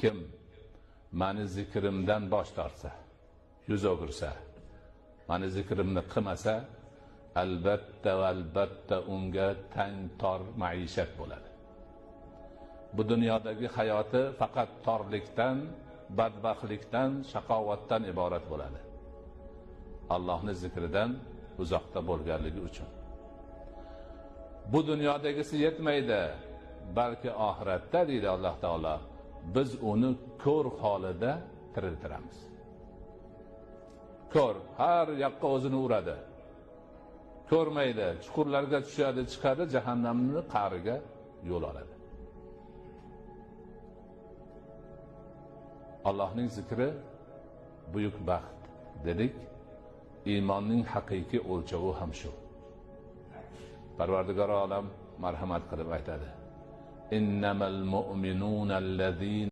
kim mani zikrimdan bosh tortsa, yuz o'girsa, mani zikrimni qilmasa, albatta unga tang tor maishat bo'ladi. Bu dunyodagi hayoti faqat torlikdan, badbaxtlikdan, shaqovatdan iborat bo'ladi. Allohning zikridan uzoqda bo'lganligi uchun. Bu dunyodagisi yetmaydi, balki oxiratda deydi Alloh taolo, biz uni ko'r holida tiriltiramiz. Ko'r har yoqqa o'zini uradi. Ko'rmaydi, chuqurlarga tushadi, chiqadi, jahannamning qa'riga yo'l oladi. Allohning zikri buyuk baxt dedik. Iymonning haqiqiy o'lchovi ham shu. Parvardigor olam marhamat qilib aytadi: innamal mu'minuna allazina